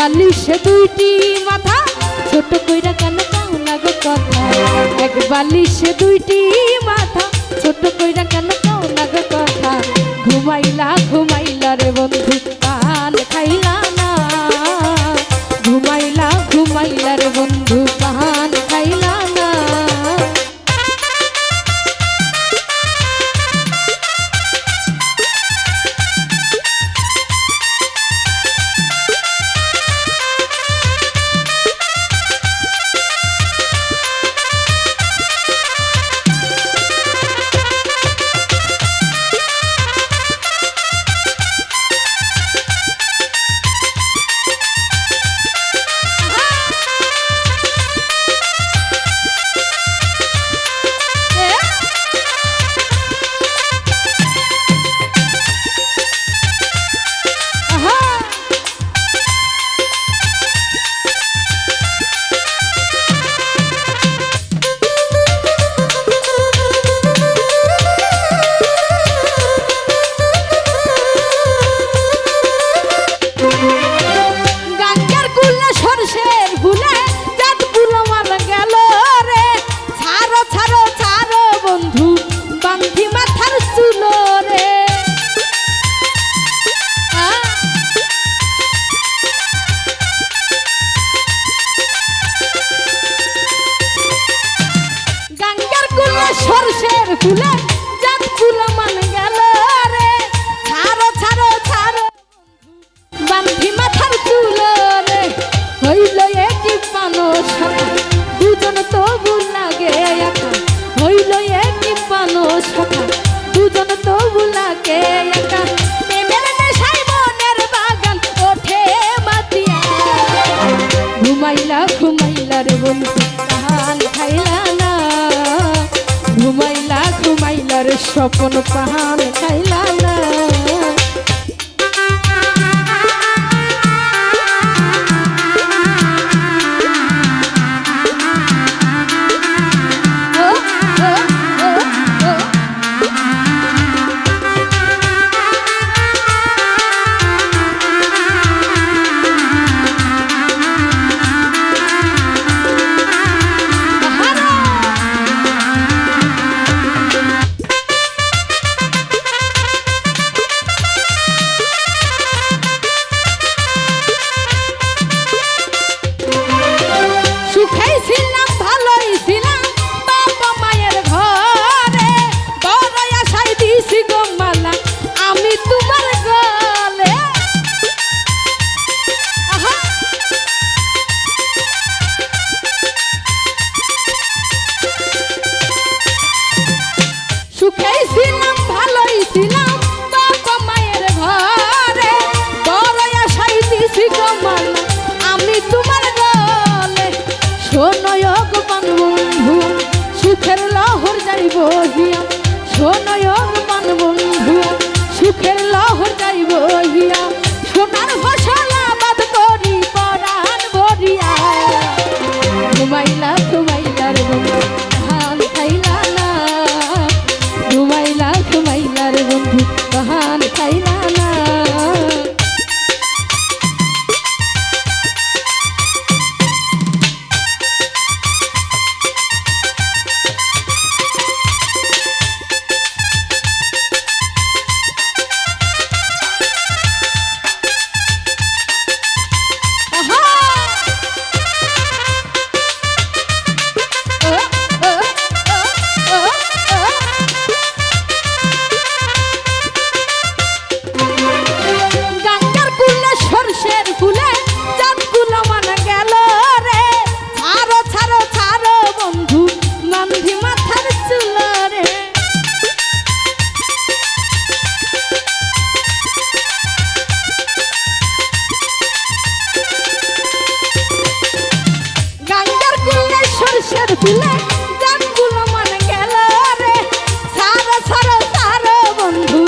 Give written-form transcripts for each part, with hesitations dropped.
বালিশে দুইটি মাথা ছোট কইরা কেন কাউ না গো কথা এক বালিশে দুইটি মাথা ছোট কইরা কেন কাউ না গো কথা ঘুমাইলা ঘুমাইলা রে বন্ধু পান খাইলা না ঘুমাইলা ঘুমাইলা রে বন্ধু পান খাইলা না সরষের ফুলে জাত ফুলা মান গেল রে ছাড়ো ছাড়ো ছাড়ো বান্ধি মাথার চুল রে হইল একই পানো শাখা দুজন তবু লাগে একা হইল একই পানো শাখা দুজন তবু লাগে একা প্রেমের নেশায় মনের বাগান ওঠে মাতিয়া ঘুমাইলা ঘুমাইলা রে বন্ধু পান খাইলা না ঘুমাইলা ঘুমাইলা রে স্বপ্ন পাহাড় খাইলা না সুখের লহর যাইব হিয়া সোনয় মান বন্ধু সুখের লহর যাইব হিয়া সোনার ফসলা বাদ করি পরাণ ভরিয়া ঘুমাইলা ঘুমাইলা রে বন্ধু ধান খাইলা না ঘুমাইলা ঘুমাইলা রে বন্ধু ধান খাইলা না ফুলে জানগুলো মান গেল রে সারো সারো সারো বন্ধু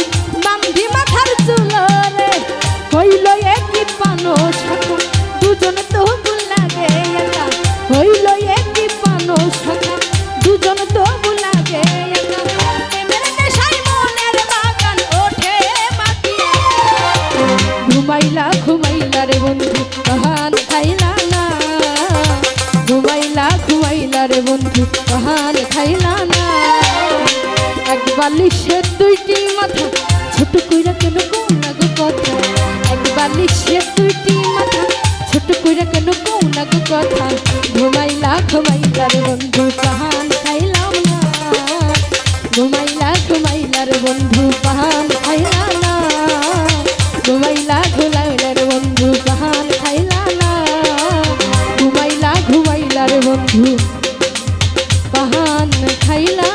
বান্ধি মাথার চুল রে হইল একই পানো শাখা দুজন তবু লাগে একা হইল একই পানো শাখা দুজন তবু লাগে একা প্রেমের নেশায় মনের বাগান ওঠে মাতিয়া ঘুমাইলা ঘুমাইলা রে বন্ধু বন্ধু পাহান খাইলা না। এক বালিশের দুইটি মাথা ছোট কইরা কেন কও না গো কথা, এক বালিশের দুইটি মাথা ছোট কইরা কেন কও না গো কথা। ঘুমাইলা ঘুমাইলা রে বন্ধু পাহান খাইলাম না, ঘুমাইলা ঘুমাইলা রে বন্ধু পাহান খাইলা না, ঘুমাইলা ঘুমাইলা রে বন্ধু পাহান খাইলা না, ঘুমাইলা ঘুমাইলা রে বন্ধু পাহান খাইলা